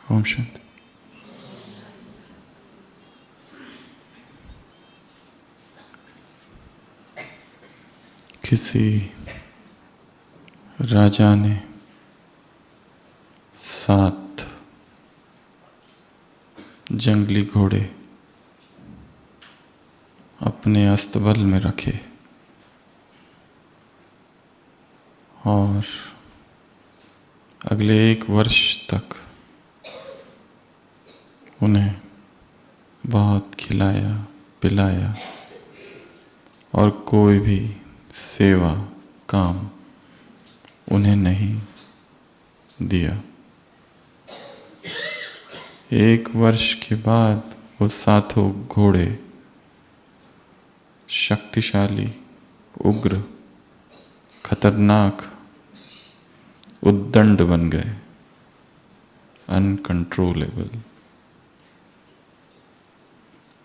ओम शांति। किसी राजा ने 7 जंगली घोड़े अपने अस्तबल में रखे और अगले 1 वर्ष तक उन्हें बहुत खिलाया पिलाया और कोई भी सेवा काम उन्हें नहीं दिया। 1 वर्ष के बाद वो 7 घोड़े शक्तिशाली, उग्र, खतरनाक, उद्दंड बन गए, अनकंट्रोलेबल।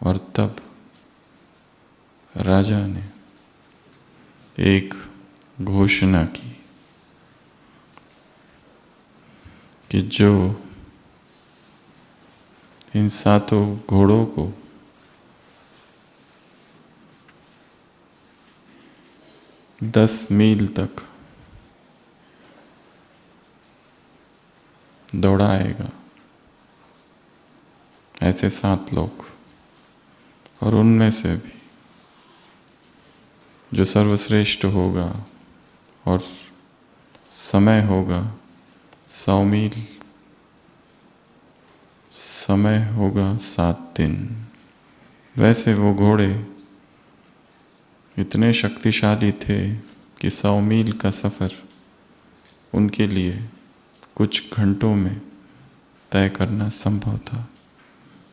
और तब राजा ने एक घोषणा की कि जो इन 7 घोड़ों को दस मील तक दौड़ाएगा, ऐसे 7 लोग, और उनमें से भी जो सर्वश्रेष्ठ होगा और समय होगा 100 मील, समय होगा 7 दिन। वैसे वो घोड़े इतने शक्तिशाली थे कि 100 मील का सफ़र उनके लिए कुछ घंटों में तय करना संभव था।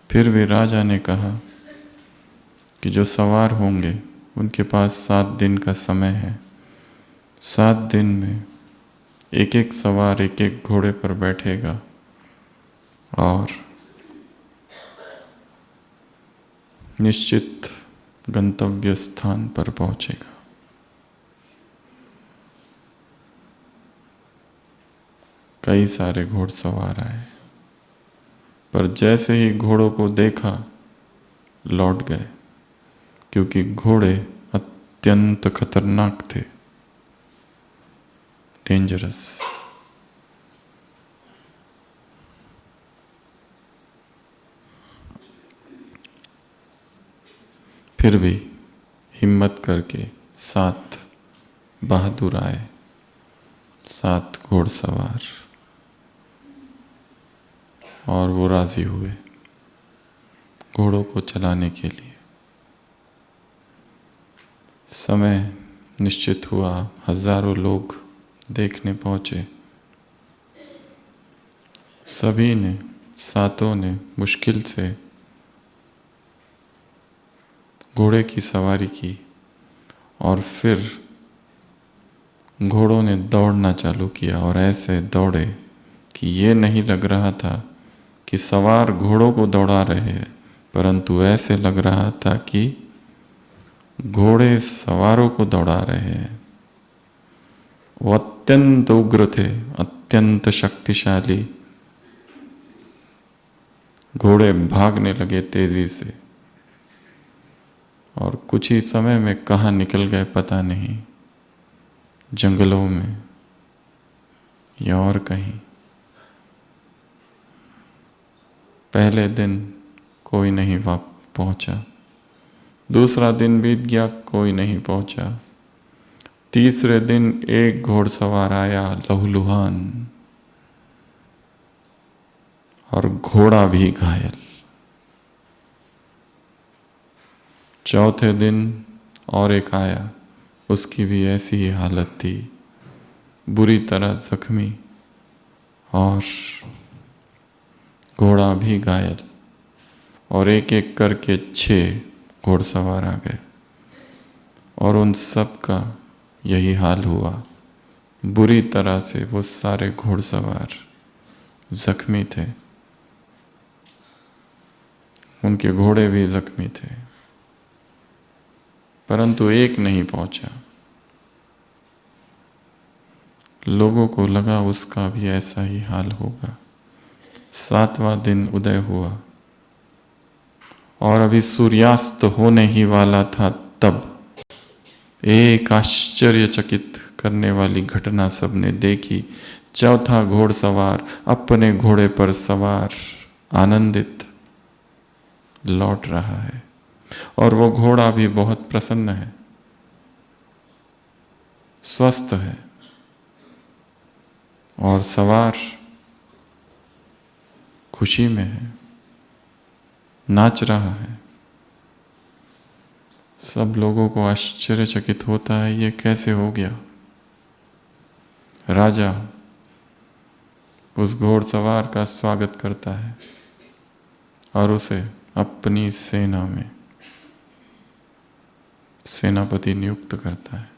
फिर भी राजा ने कहा कि जो सवार होंगे उनके पास 7 दिन का समय है। 7 दिन में एक सवार एक घोड़े पर बैठेगा और निश्चित गंतव्य स्थान पर पहुंचेगा। कई सारे घोड़सवार आए, पर जैसे ही घोड़ों को देखा लौट गए, क्योंकि घोड़े अत्यंत खतरनाक थे, डेंजरस। फिर भी हिम्मत करके 7 बहादुर आए, 7 घोड़सवार, और वो राजी हुए घोड़ों को चलाने के लिए। समय निश्चित हुआ, हजारों लोग देखने पहुंचे। सभी ने, 7 ने मुश्किल से घोड़े की सवारी की और फिर घोड़ों ने दौड़ना चालू किया, और ऐसे दौड़े कि ये नहीं लग रहा था कि सवार घोड़ों को दौड़ा रहे हैं, परंतु ऐसे लग रहा था कि घोड़े सवारों को दौड़ा रहे हैं। वो अत्यंत उग्र थे, अत्यंत शक्तिशाली। घोड़े भागने लगे तेजी से, और कुछ ही समय में कहाँ निकल गए पता नहीं, जंगलों में या और कहीं। पहले दिन कोई नहीं पहुंचा, दूसरा दिन बीत गया, कोई नहीं पहुंचा। तीसरे दिन एक घोड़सवार आया, लहूलुहान, और घोड़ा भी घायल। चौथे दिन और एक आया, उसकी भी ऐसी ही हालत थी, बुरी तरह जख्मी, और घोड़ा भी घायल। और एक करके 6 घोड़सवार आ गए, और उन सब का यही हाल हुआ। बुरी तरह से वो सारे घोड़सवार जख्मी थे, उनके घोड़े भी जख्मी थे, परंतु एक नहीं पहुंचा। लोगों को लगा उसका भी ऐसा ही हाल होगा, 7वां दिन उदय हुआ और अभी सूर्यास्त होने ही वाला था, तब एक आश्चर्यचकित करने वाली घटना सबने देखी। चौथा घोड़सवार अपने घोड़े पर सवार आनंदित लौट रहा है और वो घोड़ा भी बहुत प्रसन्न है, स्वस्थ है और सवार खुशी में है, नाच रहा है। सब लोगों को आश्चर्यचकित होता है, ये कैसे हो गया। राजा उस घोड़सवार का स्वागत करता है और उसे अपनी सेना में सेनापति नियुक्त करता है।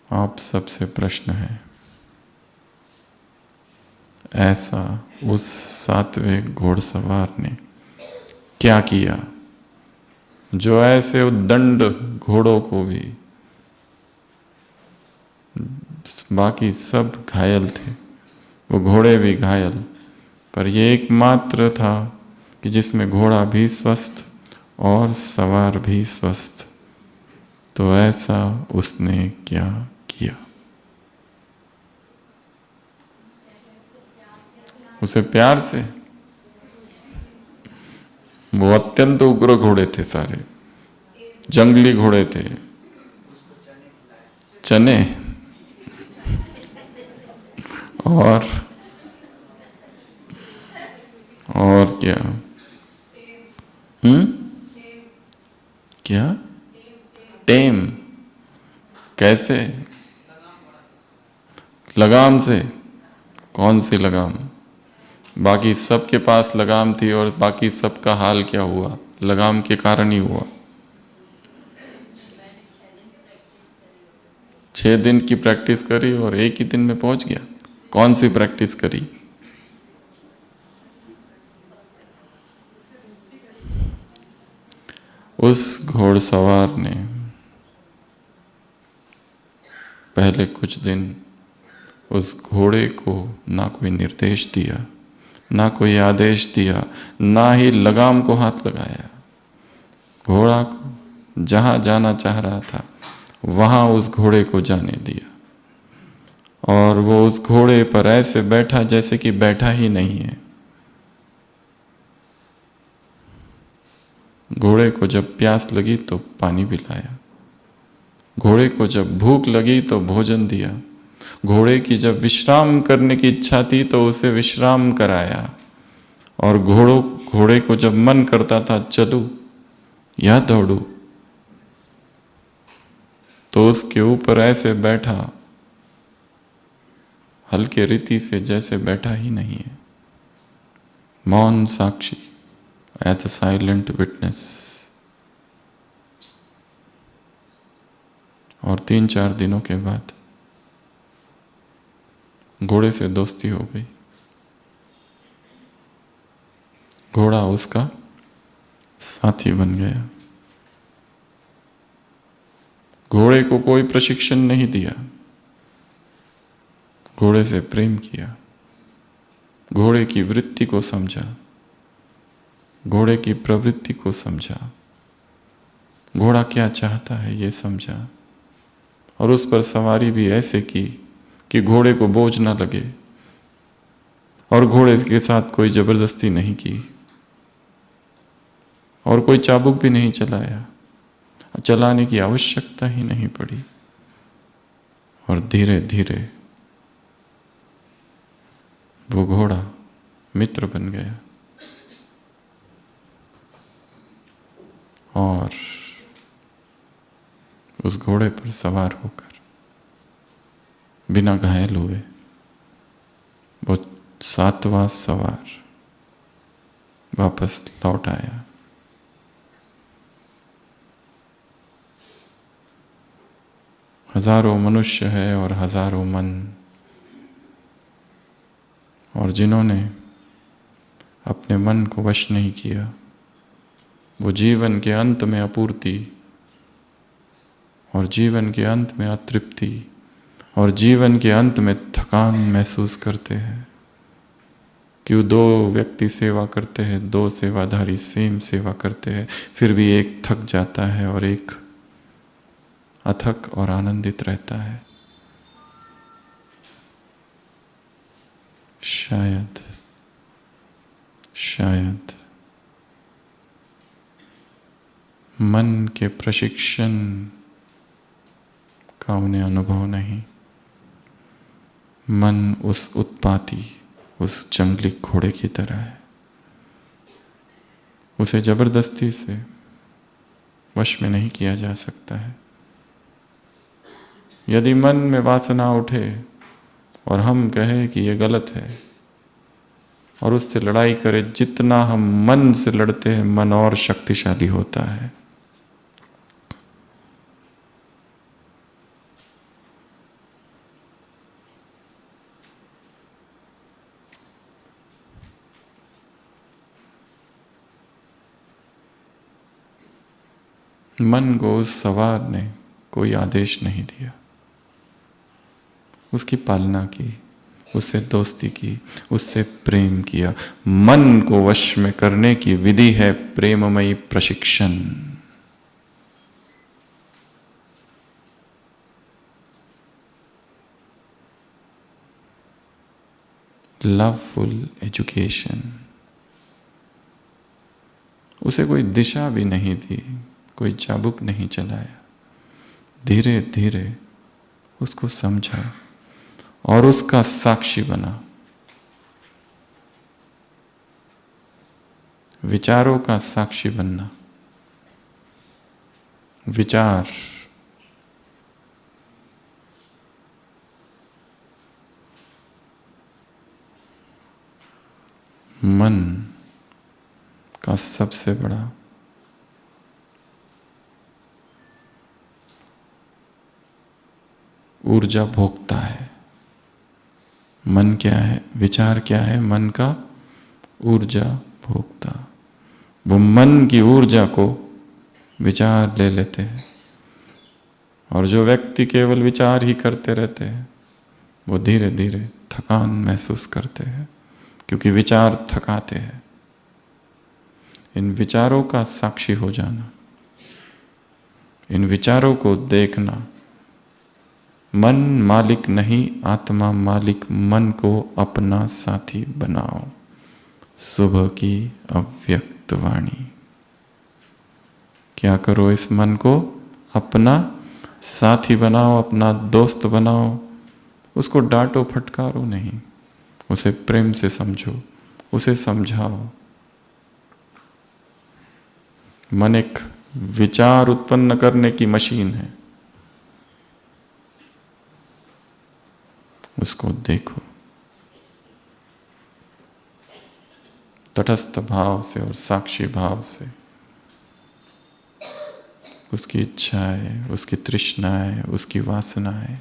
आप सबसे प्रश्न है, ऐसा उस 7वें घोड़सवार ने क्या किया जो ऐसे उद्दंड घोड़ों को भी, बाकी सब घायल थे, वो घोड़े भी घायल, पर ये एकमात्र था कि जिसमें घोड़ा भी स्वस्थ और सवार भी स्वस्थ। तो ऐसा उसने क्या किया। उसे प्यार से, वो अत्यंत उग्र घोड़े थे, सारे जंगली घोड़े थे। चने और क्या? क्या? टेम? कैसे? लगाम से? कौन सी लगाम? बाकी सबके पास लगाम थी और बाकी सबका हाल क्या हुआ? लगाम के कारण ही हुआ। 6 दिन की प्रैक्टिस करी और एक ही दिन में पहुंच गया। कौन सी प्रैक्टिस करी? उस घोड़सवार ने पहले कुछ दिन उस घोड़े को ना कोई निर्देश दिया, ना कोई आदेश दिया, ना ही लगाम को हाथ लगाया। घोड़ा को जहां जाना चाह रहा था वहां उस घोड़े को जाने दिया और वो उस घोड़े पर ऐसे बैठा जैसे कि बैठा ही नहीं है। घोड़े को जब प्यास लगी तो पानी पिलाया, घोड़े को जब भूख लगी तो भोजन दिया, घोड़े की जब विश्राम करने की इच्छा थी तो उसे विश्राम कराया, और घोड़े को जब मन करता था चलूं या दौड़ूं तो उसके ऊपर ऐसे बैठा, हल्के रीति से जैसे बैठा ही नहीं है। मौन साक्षी, एज अ साइलेंट विटनेस। और 3-4 दिनों के बाद घोड़े से दोस्ती हो गई। घोड़ा उसका साथी बन गया। घोड़े को कोई प्रशिक्षण नहीं दिया, घोड़े से प्रेम किया, घोड़े की वृत्ति को समझा, घोड़े की प्रवृत्ति को समझा, घोड़ा क्या चाहता है ये समझा, और उस पर सवारी भी ऐसे की कि घोड़े को बोझ ना लगे, और घोड़े के साथ कोई जबरदस्ती नहीं की और कोई चाबुक भी नहीं चलाया, चलाने की आवश्यकता ही नहीं पड़ी। और धीरे धीरे वो घोड़ा मित्र बन गया और उस घोड़े पर सवार होकर बिना घायल हुए वो 7वां सवार वापस लौट आया। हजारों मनुष्य है और हजारों मन, और जिन्होंने अपने मन को वश नहीं किया, वो जीवन के अंत में अपूर्ति और जीवन के अंत में अतृप्ति और जीवन के अंत में थकान महसूस करते हैं। क्यों दो व्यक्ति सेवा करते हैं, दो सेवाधारी सेम सेवा करते हैं, फिर भी एक थक जाता है और एक अथक और आनंदित रहता है? शायद मन के प्रशिक्षण का उन्हें अनुभव नहीं। मन उस उत्पाती, उस जंगली घोड़े की तरह है। उसे जबरदस्ती से वश में नहीं किया जा सकता है। यदि मन में वासना उठे और हम कहें कि ये गलत है और उससे लड़ाई करें, जितना हम मन से लड़ते हैं मन और शक्तिशाली होता है। मन को उस सवार ने कोई आदेश नहीं दिया, उसकी पालना की, उससे दोस्ती की, उससे प्रेम किया। मन को वश में करने की विधि है प्रेममयी प्रशिक्षण। Loveful education. उसे कोई दिशा भी नहीं दी, कोई चाबुक नहीं चलाया। धीरे धीरे उसको समझा और उसका साक्षी बना। विचारों का साक्षी बनना। विचार मन का सबसे बड़ा ऊर्जा भोगता है। मन क्या है? विचार क्या है? मन का ऊर्जा भोगता। वो मन की ऊर्जा को विचार ले लेते हैं, और जो व्यक्ति केवल विचार ही करते रहते हैं वो धीरे धीरे थकान महसूस करते हैं, क्योंकि विचार थकाते हैं। इन विचारों का साक्षी हो जाना, इन विचारों को देखना। मन मालिक नहीं, आत्मा मालिक। मन को अपना साथी बनाओ। सुबह की अव्यक्त वाणी। क्या करो? इस मन को अपना साथी बनाओ, अपना दोस्त बनाओ। उसको डांटो फटकारो नहीं, उसे प्रेम से समझो, उसे समझाओ। मन एक विचार उत्पन्न करने की मशीन है, उसको देखो तटस्थ भाव से और साक्षी भाव से। उसकी इच्छाएं, उसकी तृष्णाएं, उसकी वासनाएं।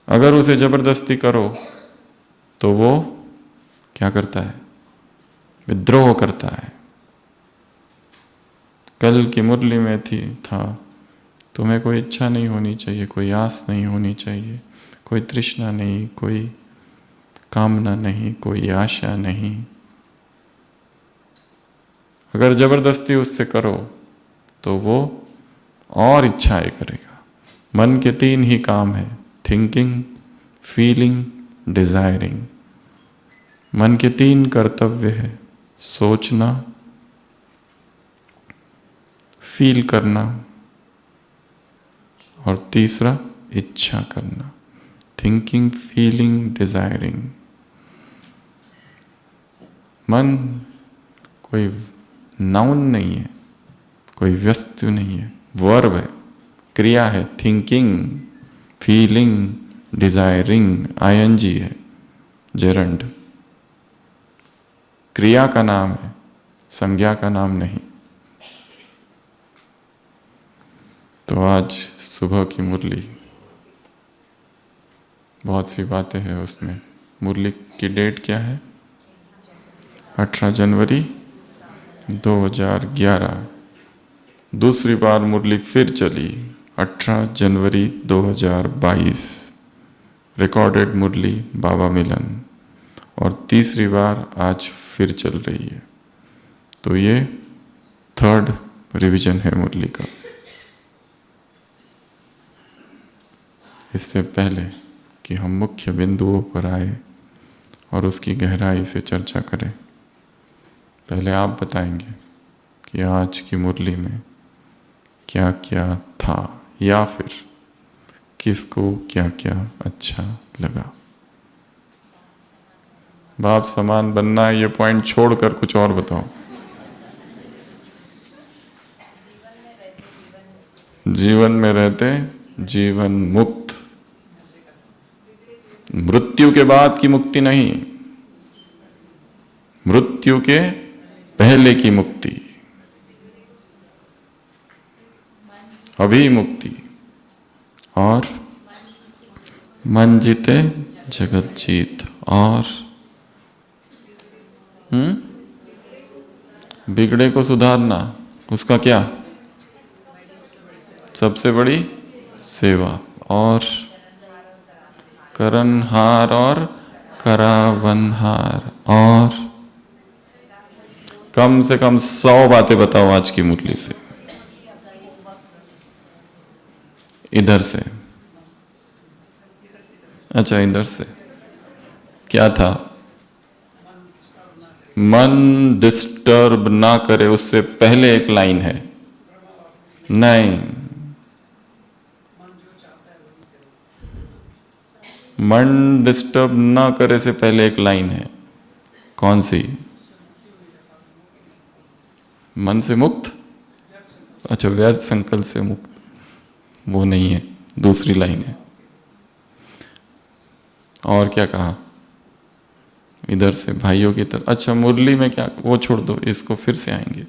अगर उसे जबरदस्ती करो तो वो क्या करता है? विद्रोह करता है। कल की मुरली में था, तुम्हें कोई इच्छा नहीं होनी चाहिए, कोई आस नहीं होनी चाहिए, कोई तृष्णा नहीं, कोई कामना नहीं, कोई आशा नहीं। अगर जबरदस्ती उससे करो तो वो और इच्छाएं करेगा। मन के 3 ही काम है, थिंकिंग, फीलिंग, डिजायरिंग। मन के 3 कर्तव्य है, सोचना, फील करना, और तीसरा इच्छा करना। Thinking, feeling, desiring. मन कोई नाउन नहीं है, कोई वस्तु नहीं है, वर्ब है, क्रिया है। थिंकिंग, फीलिंग, डिजायरिंग, आईएनजी है, जेरंड। क्रिया का नाम है, संज्ञा का नाम नहीं। तो आज सुबह की मुरली, बहुत सी बातें हैं उसमें। मुरली की डेट क्या है? 18 जनवरी 2011। दूसरी बार मुरली फिर चली 18 जनवरी 2022। रिकॉर्डेड मुरली बाबा मिलन। और तीसरी बार आज फिर चल रही है। तो ये थर्ड रिवीजन है मुरली का। इससे पहले कि हम मुख्य बिंदुओं पर आए और उसकी गहराई से चर्चा करें, पहले आप बताएंगे कि आज की मुरली में क्या क्या था, या फिर किसको क्या क्या अच्छा लगा। बाप समान बनना है, ये पॉइंट छोड़कर कुछ और बताओ। जीवन में रहते जीवन मुक्त, मृत्यु के बाद की मुक्ति नहीं, मृत्यु के पहले की मुक्ति, अभी मुक्ति। और मन जीते जगत जीत। और बिगड़े को सुधारना, उसका क्या सबसे बड़ी सेवा। और करनहार और करावनहार। और कम से कम 100 बातें बताओ आज की मुरली से। इधर से, अच्छा इधर से क्या था? मन डिस्टर्ब ना करे, उससे पहले एक लाइन है। नहीं, मन डिस्टर्ब ना करे से पहले एक लाइन है। कौन सी? मन से मुक्त, अच्छा व्यर्थ संकल्प से मुक्त, वो नहीं है, दूसरी लाइन है। और क्या कहा? इधर से भाइयों की तरफ। अच्छा मुरली में क्या, वो छोड़ दो, इसको फिर से आएंगे।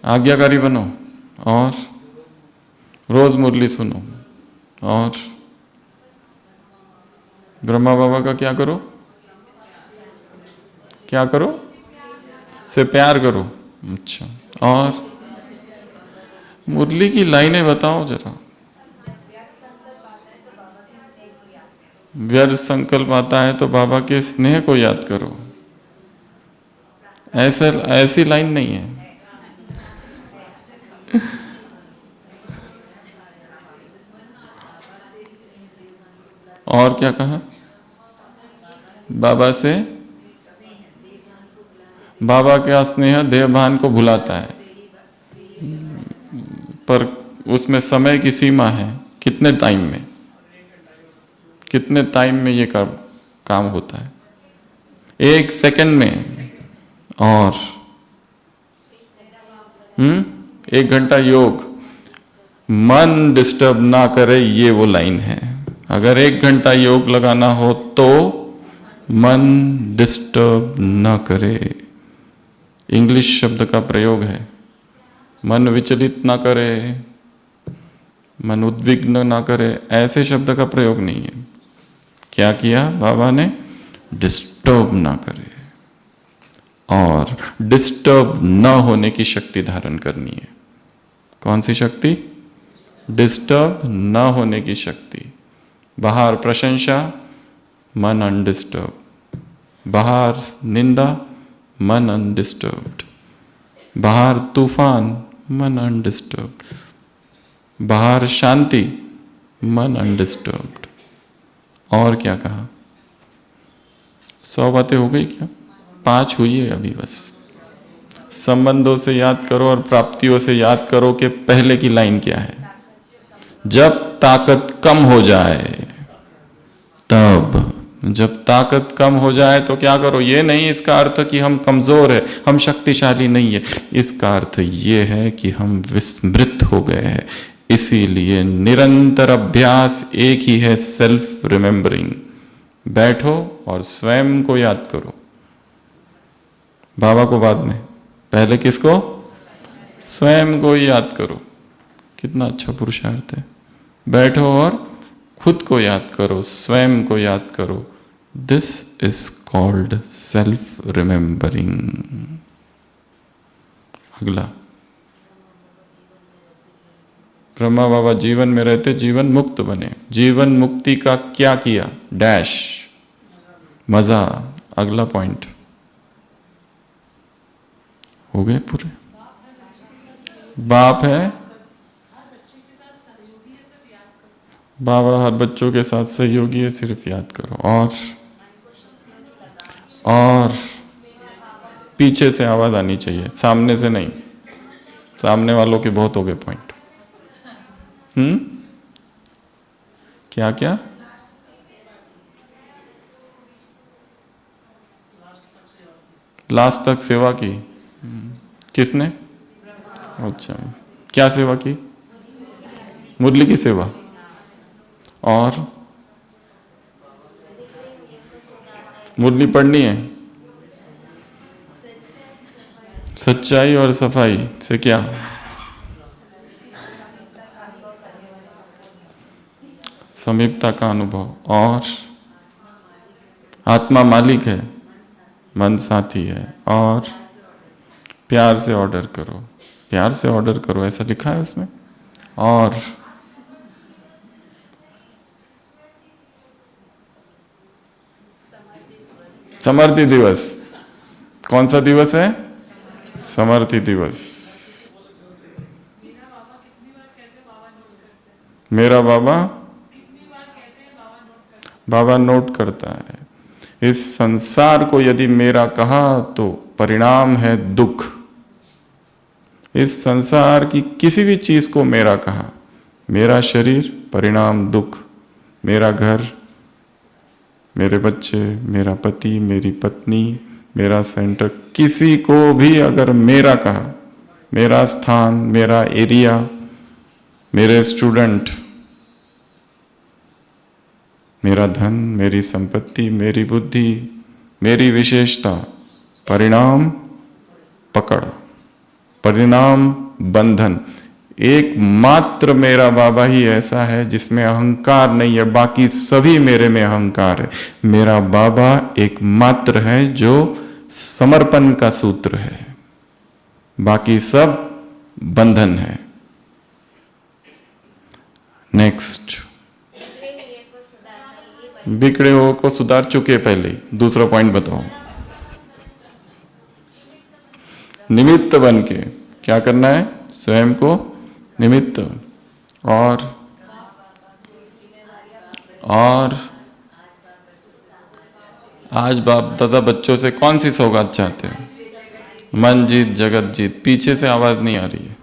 आज्ञाकारी बनो और रोज मुरली सुनो। और ब्रह्मा बाबा का क्या करो? क्या करो? से प्यार करो। अच्छा, और मुरली की लाइनें बताओ जरा। व्यर्थ संकल्प आता है तो बाबा के स्नेह को याद करो। ऐसी लाइन नहीं है। और क्या कहा? बाबा से, बाबा का स्नेह देहभान को भुलाता है, पर उसमें समय की सीमा है। कितने टाइम में, कितने टाइम में ये काम होता है? 1 सेकंड में। और 1 घंटा योग, मन डिस्टर्ब ना करे, ये वो लाइन है। अगर 1 घंटा योग लगाना हो तो मन डिस्टर्ब ना करे। इंग्लिश शब्द का प्रयोग है। मन विचलित ना करे, मन उद्विग्न ना करे, ऐसे शब्द का प्रयोग नहीं है। क्या किया बाबा ने? डिस्टर्ब ना करे। और डिस्टर्ब ना होने की शक्ति धारण करनी है। कौन सी शक्ति? डिस्टर्ब ना होने की शक्ति। बाहर प्रशंसा, मन अनडिस्टर्ब। बाहर निंदा, मन अनडिस्टर्ब्ड। बाहर तूफान, मन अनडिस्टर्ब्ड। बाहर शांति, मन अनडिस्टर्ब्ड। और क्या कहा? 100 बातें हो गई क्या? 5 हुई है अभी बस। संबंधों से याद करो और प्राप्तियों से याद करो कि पहले की लाइन क्या है। जब ताकत कम हो जाए तब, जब ताकत कम हो जाए तो क्या करो? ये नहीं इसका अर्थ कि हम कमजोर है, हम शक्तिशाली नहीं है। इसका अर्थ ये है कि हम विस्मृत हो गए हैं। इसीलिए निरंतर अभ्यास एक ही है, सेल्फ रिमेंबरिंग। बैठो और स्वयं को याद करो। बाबा को बाद में, पहले किसको? स्वयं को याद करो। कितना अच्छा पुरुषार्थ है। बैठो और खुद को याद करो, स्वयं को याद करो। This is called self remembering. अगला, ब्रह्मा बाबा जीवन में रहते जीवन मुक्त बने। जीवन मुक्ति का क्या किया? डैश, मजा। अगला पॉइंट हो गए पूरे। बाप है, बाबा हर बच्चों के साथ सहयोगी है, सिर्फ याद करो। और पीछे से आवाज आनी चाहिए, सामने से नहीं। सामने वालों के बहुत हो गए पॉइंट। क्या क्या? लास्ट तक सेवा की। किसने? अच्छा, क्या सेवा की? मुरली की सेवा। और मुरली पढ़नी है। सच्चाई और सफाई से क्या? समीपता का अनुभव। और आत्मा मालिक है, मन साथी है। और प्यार से ऑर्डर करो, प्यार से ऑर्डर करो, ऐसा लिखा है उसमें। और समर्थी दिवस। कौन सा दिवस है? समर्थी दिवस। मेरा बाबा, बाबा नोट करता है। इस संसार को यदि मेरा कहा तो परिणाम है दुख। इस संसार की किसी भी चीज को मेरा कहा, मेरा शरीर परिणाम दुख, मेरा घर, मेरे बच्चे, मेरा पति, मेरी पत्नी, मेरा सेंटर, किसी को भी अगर मेरा कहा, मेरा स्थान, मेरा एरिया, मेरे स्टूडेंट, मेरा धन, मेरी संपत्ति, मेरी बुद्धि, मेरी विशेषता, परिणाम पकड़, परिणाम बंधन। एकमात्र मेरा बाबा ही ऐसा है जिसमें अहंकार नहीं है, बाकी सभी मेरे में अहंकार है। मेरा बाबा एकमात्र है जो समर्पण का सूत्र है, बाकी सब बंधन है। नेक्स्ट, बिगड़े हो को सुधार चुके पहले। दूसरा पॉइंट बताओ। निमित्त बन के क्या करना है? स्वयं को निमित्त। और आज बाप दादा बच्चों से कौन सी सौगात चाहते हैं? मन जीत जगत जीत। पीछे से आवाज नहीं आ रही है।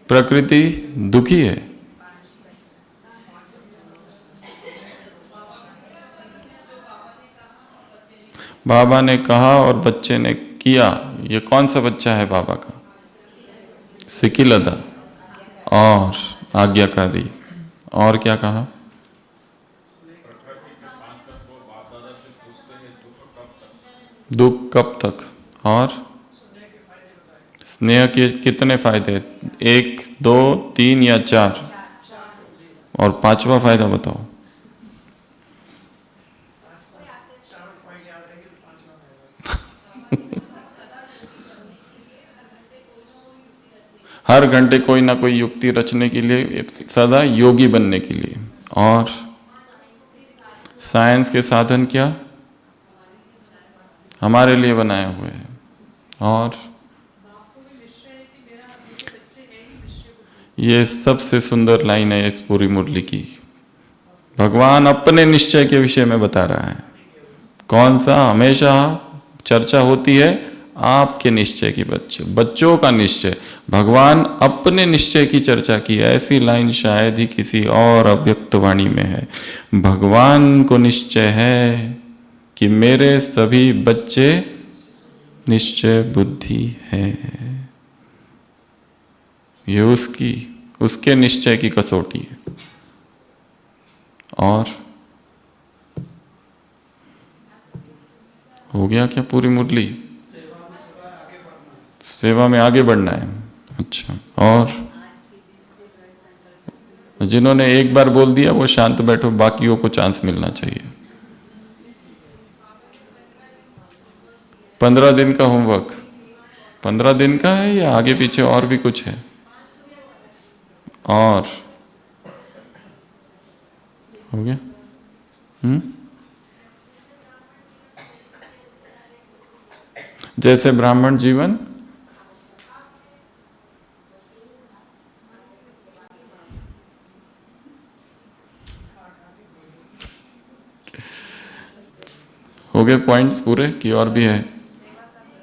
प्रकृति दुखी है, बाबा ने कहा और बच्चे ने किया। ये कौन सा बच्चा है बाबा का? सिकिलदा और आज्ञाकारी। और क्या कहा? दुख कब तक? और स्नेह के कितने फायदे? 1, 2, 3 या 4? और 5वां फायदा बताओ। हर घंटे कोई ना कोई युक्ति रचने के लिए, सदा योगी बनने के लिए। और साइंस के साधन क्या? हमारे लिए बनाए हुए हैं। और ये सबसे सुंदर लाइन है इस पूरी मुरली की। भगवान अपने निश्चय के विषय में बता रहा है। कौन सा? हमेशा चर्चा होती है आपके निश्चय की, बच्चों का निश्चय। भगवान अपने निश्चय की चर्चा की। ऐसी लाइन शायद ही किसी और अव्यक्त वाणी में है। भगवान को निश्चय है कि मेरे सभी बच्चे निश्चय बुद्धि है। ये उसके निश्चय की कसौटी है। और हो गया क्या पूरी मुरली? सेवा में आगे बढ़ना है। अच्छा, और जिन्होंने एक बार बोल दिया वो शांत बैठो, बाकियों को चांस मिलना चाहिए। 15 दिन का होमवर्क। 15 दिन का है या आगे पीछे और भी कुछ है? और हो गया? जैसे ब्राह्मण जीवन हो गए पॉइंट्स पूरे कि और भी है?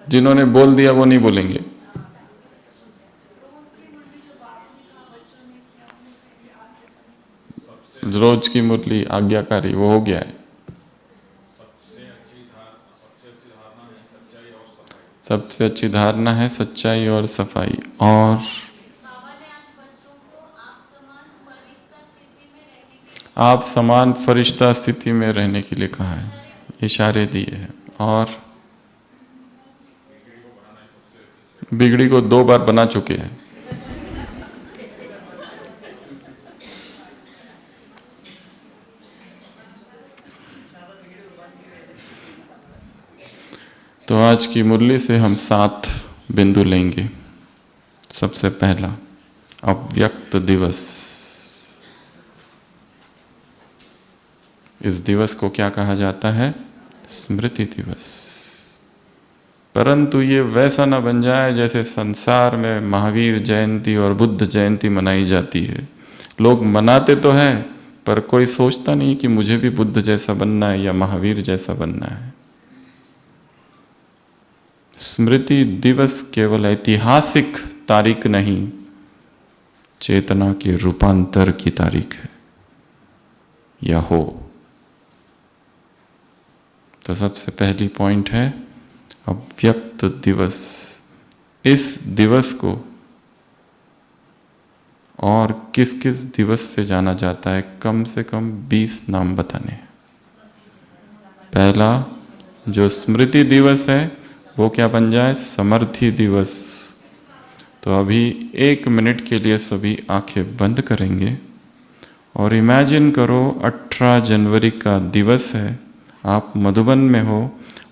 जिन्होंने बोल दिया वो नहीं बोलेंगे। रोज की मुरली आज्ञाकारी वो हो गया है। सबसे अच्छी धारणा है सच्चाई और सफाई। और आप समान फरिश्ता स्थिति में रहने के लिए कहा है, इशारे दिए हैं। और बिगड़ी को 2 बार बना चुके हैं। तो आज की मुरली से हम 7 बिंदु लेंगे। सबसे पहला, अव्यक्त दिवस। इस दिवस को क्या कहा जाता है? स्मृति दिवस। परंतु ये वैसा न बन जाए जैसे संसार में महावीर जयंती और बुद्ध जयंती मनाई जाती है। लोग मनाते तो हैं पर कोई सोचता नहीं कि मुझे भी बुद्ध जैसा बनना है या महावीर जैसा बनना है। स्मृति दिवस केवल ऐतिहासिक तारीख नहीं, चेतना के रूपांतर की तारीख है या हो। तो सबसे पहली पॉइंट है अव्यक्त दिवस। इस दिवस को और किस किस दिवस से जाना जाता है? कम से कम 20 नाम बताने। पहला जो स्मृति दिवस है वो क्या बन जाए? समर्थि दिवस। तो अभी 1 मिनट के लिए सभी आंखें बंद करेंगे और इमेजिन करो 18 जनवरी का दिवस है, आप मधुबन में हो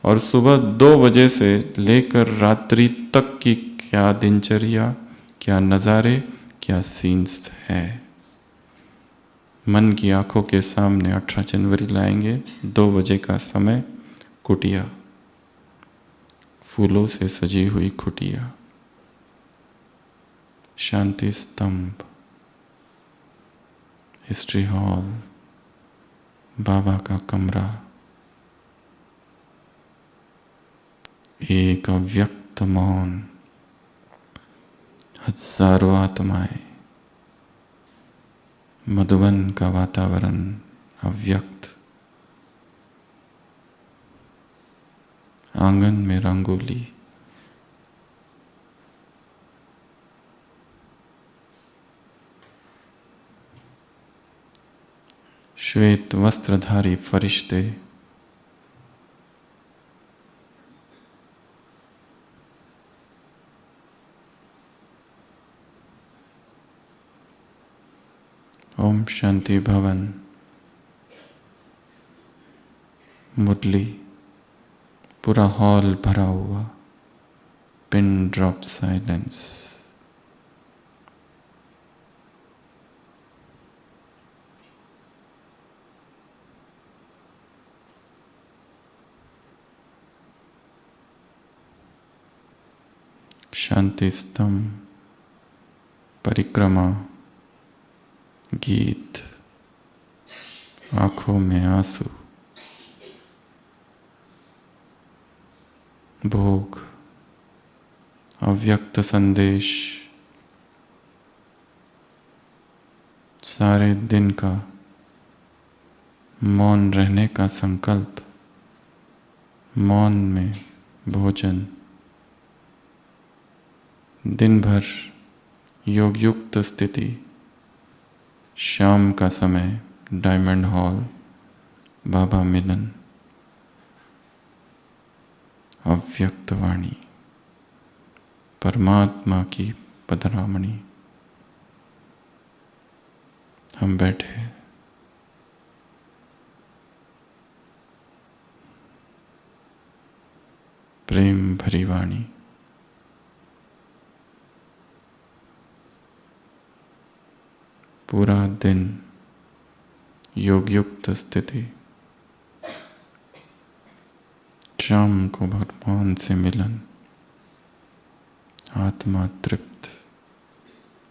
और सुबह 2 बजे से लेकर रात्रि तक की क्या दिनचर्या, क्या नज़ारे, क्या सीन्स है। मन की आंखों के सामने 18 जनवरी लाएंगे। 2 बजे का समय, कुटिया, फूलों से सजी हुई कुटिया, शांति स्तंभ, हिस्ट्री हॉल, बाबा का कमरा, एक अव्यक्त मौन, हजारों आत्माएं, मधुबन का वातावरण अव्यक्त, आंगन में रंगोली, श्वेत वस्त्रधारी फरिश्ते, ओम शांति भवन, मुरली, पूरा हॉल भरा हुआ, पिन ड्रॉप साइलेंस। शांति स्तंभ, परिक्रमा, गीत, आंखों में आंसू, भोग, अव्यक्त संदेश, सारे दिन का मौन रहने का संकल्प, मौन में भोजन, दिन भर योग युक्त स्थिति, शाम का समय डायमंड हॉल, बाबा मिलन, अव्यक्त वाणी, परमात्मा की पधरामणी। हम बैठे, प्रेम भरी वाणी, पूरा दिन योग युक्त स्थिति, शाम को भगवान से मिलन, आत्मा तृप्त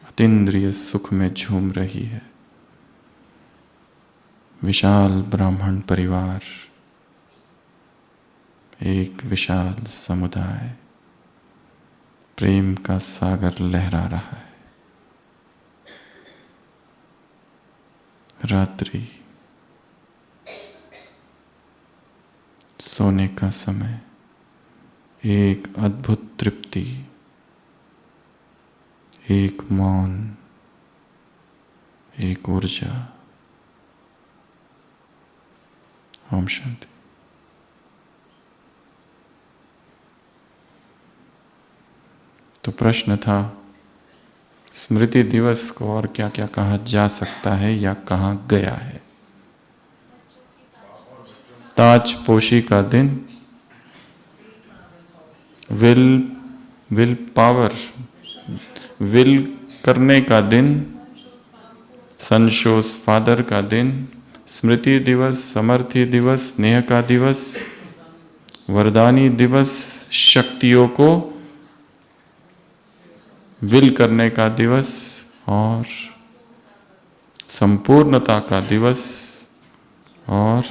अतीन्द्रिय सुख में झूम रही है। विशाल ब्राह्मण परिवार, एक विशाल समुदाय, प्रेम का सागर लहरा रहा है। रात्रि, सोने का समय, एक अद्भुत तृप्ति, एक मौन, एक ऊर्जा। ओम शांति। तो प्रश्न था, स्मृति दिवस को और क्या क्या कहा जा सकता है या कहा गया है? ताजपोशी का दिन, विल पावर, विल करने का दिन, सन शोज फादर का दिन, स्मृति दिवस, समर्थी दिवस, स्नेह का दिवस, वरदानी दिवस, शक्तियों को विल करने का दिवस और संपूर्णता का दिवस और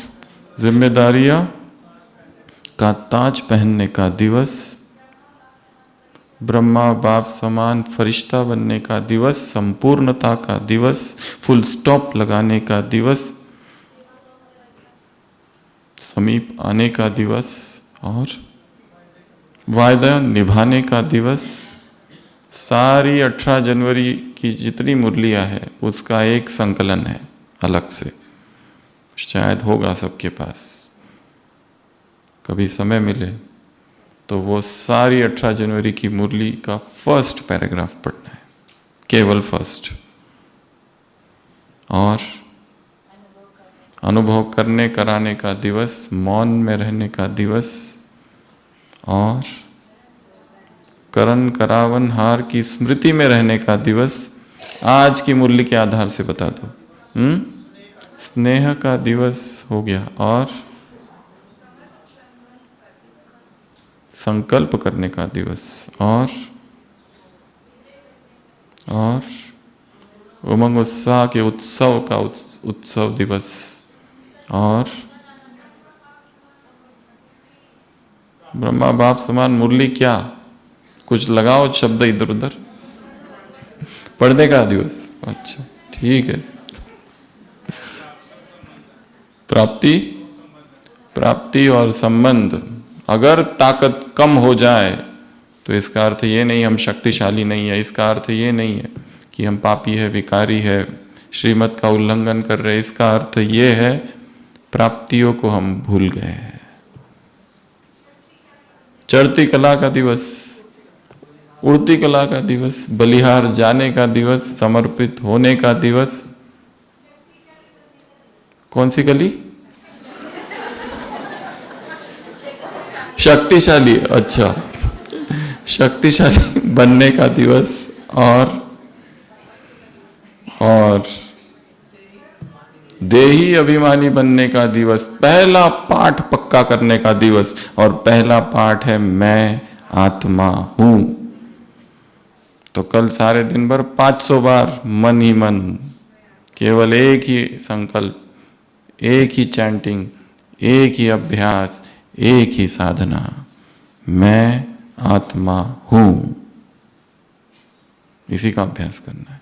जिम्मेदारियां का ताज पहनने का दिवस, ब्रह्मा बाप समान फरिश्ता बनने का दिवस, संपूर्णता का दिवस, फुल स्टॉप लगाने का दिवस, समीप आने का दिवस और वायदा निभाने का दिवस। सारी 18 जनवरी की जितनी मुरलियां है उसका एक संकलन है अलग से, शायद होगा सबके पास, कभी समय मिले तो वो सारी 18 जनवरी की मुरली का फर्स्ट पैराग्राफ पढ़ना है, केवल फर्स्ट, और अनुभव करने कराने का दिवस, मौन में रहने का दिवस और करण करावन हार की स्मृति में रहने का दिवस। आज की मुरली के आधार से बता दो। स्नेह का दिवस हो गया और संकल्प करने का दिवस और उमंग उत्साह के उत्सव का उत्सव दिवस और ब्रह्मा बाप समान मुरली, क्या कुछ लगाओ शब्द इधर उधर, पढ़ने का दिवस। अच्छा ठीक है। प्राप्ति और संबंध, अगर ताकत कम हो जाए तो इसका अर्थ ये नहीं हम शक्तिशाली नहीं है, इसका अर्थ ये नहीं है कि हम पापी है, विकारी है, श्रीमत का उल्लंघन कर रहे, इसका अर्थ ये है प्राप्तियों को हम भूल गए हैं। चढ़ती कला का दिवस, उड़ती कला का दिवस, बलिहार जाने का दिवस, समर्पित होने का दिवस। कौन सी कली? शक्तिशाली, अच्छा, शक्तिशाली बनने का दिवस और देही अभिमानी बनने का दिवस, पहला पाठ पक्का करने का दिवस, और पहला पाठ है मैं आत्मा हूं। तो कल सारे दिन भर 500 बार मन ही मन, केवल एक ही संकल्प, एक ही चैंटिंग, एक ही अभ्यास, एक ही साधना, मैं आत्मा हूं, इसी का अभ्यास करना है।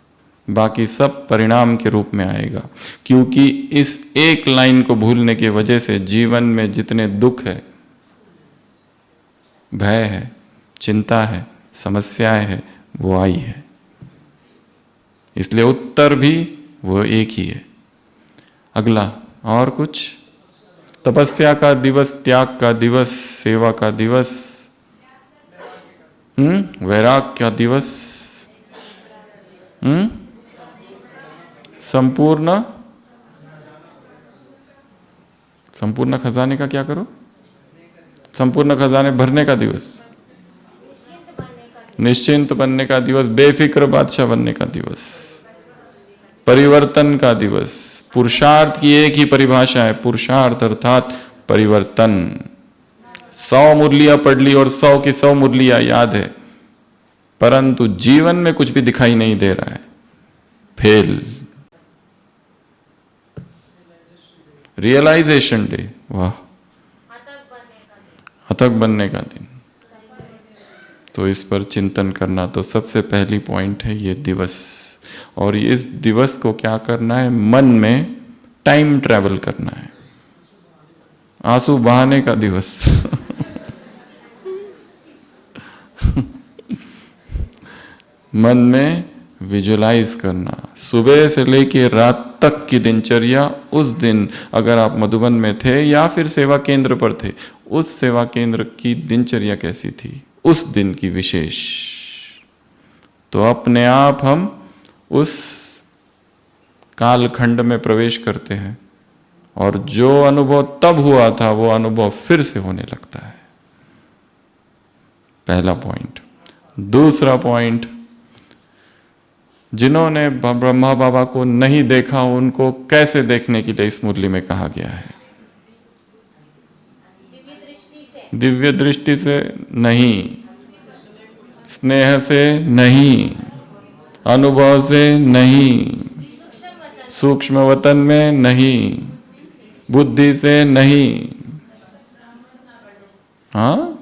बाकी सब परिणाम के रूप में आएगा, क्योंकि इस एक लाइन को भूलने की वजह से जीवन में जितने दुख है, भय है, चिंता है, समस्याएं है, वो आई है। इसलिए उत्तर भी वो एक ही है। अगला और कुछ? तपस्या का दिवस, त्याग का दिवस, सेवा का दिवस, वैराग का दिवस, संपूर्ण खजाने का क्या करो? संपूर्ण खजाने भरने का दिवस, निश्चिंत बनने का दिवस, बेफिक्र बादशाह बनने का दिवस, परिवर्तन का दिवस। पुरुषार्थ की एक ही परिभाषा है, पुरुषार्थ अर्थात परिवर्तन। 100 मुरलियां पढ़ ली और 100 की 100 मुरलियां याद है, परंतु जीवन में कुछ भी दिखाई नहीं दे रहा है, फेल। रियलाइजेशन डे, वाह, हतक बनने का दिन। तो इस पर चिंतन करना, तो सबसे पहली पॉइंट है ये दिवस। और इस दिवस को क्या करना है? मन में टाइम ट्रैवल करना है, आंसू बहाने का दिवस। मन में विजुलाइज करना, सुबह से लेके रात तक की दिनचर्या। उस दिन अगर आप मधुबन में थे या फिर सेवा केंद्र पर थे, उस सेवा केंद्र की दिनचर्या कैसी थी, उस दिन की विशेष। तो अपने आप हम उस कालखंड में प्रवेश करते हैं और जो अनुभव तब हुआ था वो अनुभव फिर से होने लगता है। पहला पॉइंट। दूसरा पॉइंट, जिन्होंने ब्रह्मा बाबा को नहीं देखा उनको कैसे देखने के लिए इस मुरली में कहा गया है? दिव्य दृष्टि से नहीं, स्नेह से नहीं, अनुभव से नहीं, सूक्ष्म वतन में नहीं, बुद्धि से नहीं। हाँ,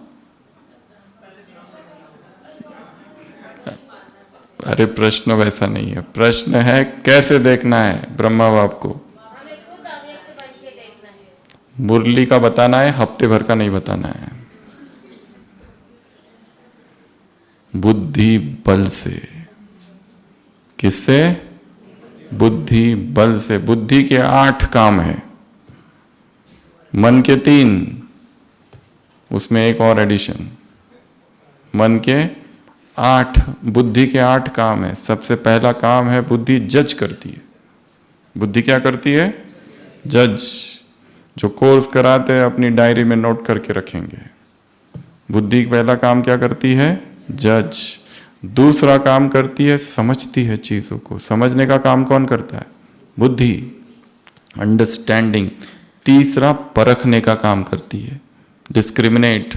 अरे प्रश्न वैसा नहीं है, प्रश्न है कैसे देखना है ब्रह्मा बाप को। मुरली का बताना है, हफ्ते भर का नहीं बताना है। बुद्धि बल से। किससे? बुद्धि बल से। बुद्धि के 8 काम हैं, मन के 3, उसमें एक और एडिशन। मन के 8, बुद्धि के 8 काम है। सबसे पहला काम है, बुद्धि जज करती है। बुद्धि क्या करती है? जज। जो कोर्स कराते हैं अपनी डायरी में नोट करके रखेंगे। बुद्धि पहला काम क्या करती है? जज। दूसरा काम करती है, समझती है चीजों को। समझने का काम कौन करता है? बुद्धि, अंडरस्टैंडिंग। तीसरा परखने का काम करती है, डिस्क्रिमिनेट।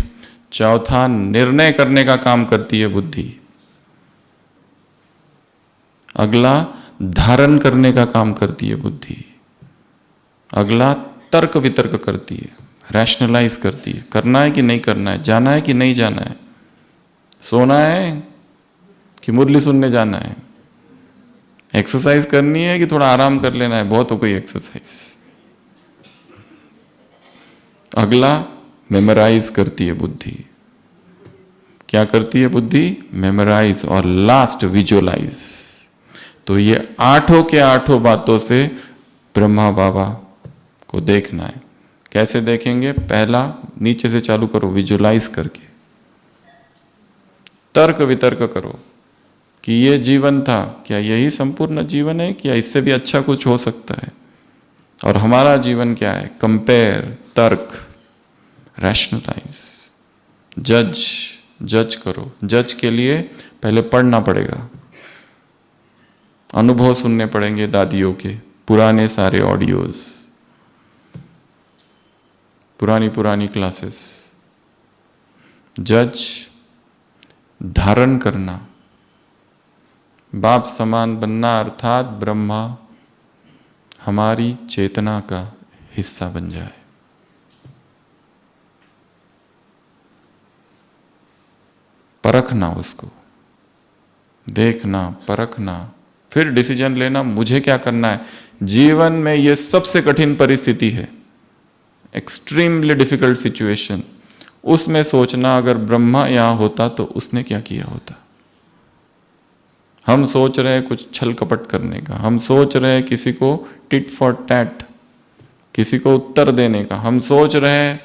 चौथा निर्णय करने का काम करती है बुद्धि। अगला धारण करने का काम करती है बुद्धि। अगला तर्क वितर्क करती है, रैशनलाइज करती है, करना है कि नहीं करना है, जाना है कि नहीं जाना है, सोना है कि मुरली सुनने जाना है, एक्सरसाइज करनी है कि थोड़ा आराम कर लेना है, बहुत हो गई एक्सरसाइज। अगला मेमोराइज करती है बुद्धि। क्या करती है बुद्धि? मेमोराइज। और लास्ट विजुअलाइज। तो ये 8 के 8 बातों से ब्रह्मा बाबा को देखना है। कैसे देखेंगे? पहला, नीचे से चालू करो, विजुअलाइज करके। तर्क वितर्क करो कि ये जीवन था, क्या यही संपूर्ण जीवन है, क्या इससे भी अच्छा कुछ हो सकता है, और हमारा जीवन क्या है? कंपेयर, तर्क, रैशनलाइज, जज। जज करो। जज के लिए पहले पढ़ना पड़ेगा, अनुभव सुनने पड़ेंगे दादियों के, पुराने सारे ऑडियोज, पुरानी क्लासेस। जज, धारण करना, बाप समान बनना, अर्थात ब्रह्मा हमारी चेतना का हिस्सा बन जाए। परखना, उसको देखना, परखना, फिर डिसीजन लेना, मुझे क्या करना है। जीवन में यह सबसे कठिन परिस्थिति है, एक्सट्रीमली डिफिकल्ट सिचुएशन। उसमें सोचना, अगर ब्रह्मा यहां होता तो उसने क्या किया होता। हम सोच रहे हैं कुछ छल कपट करने का, हम सोच रहे हैं किसी को टिट फॉर टैट, किसी को उत्तर देने का, हम सोच रहे हैं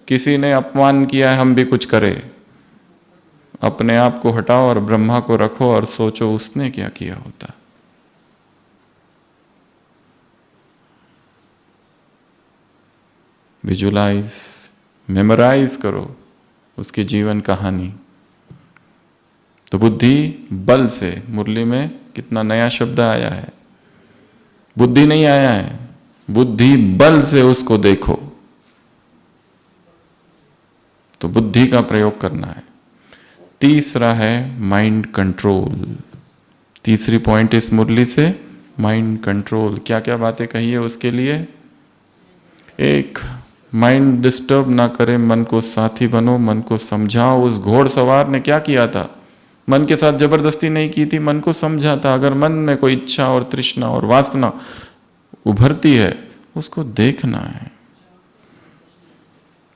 किसी ने अपमान किया है हम भी कुछ करें। अपने आप को हटाओ और ब्रह्मा को रखो और सोचो उसने क्या किया होता। विजुलाइज, मेमोराइज करो उसकी जीवन कहानी। तो बुद्धि बल से, मुरली में कितना नया शब्द आया है, बुद्धि नहीं आया है, बुद्धि बल से उसको देखो। तो बुद्धि का प्रयोग करना है। तीसरा है माइंड कंट्रोल। तीसरी पॉइंट इस मुरली से माइंड कंट्रोल। क्या क्या बातें कही है उसके लिए? एक, माइंड डिस्टर्ब ना करे, मन को साथी बनो, मन को समझाओ। उस घोड़सवार ने क्या किया था? मन के साथ जबरदस्ती नहीं की थी, मन को समझा था। अगर मन में कोई इच्छा और तृष्णा और वासना उभरती है, उसको देखना है,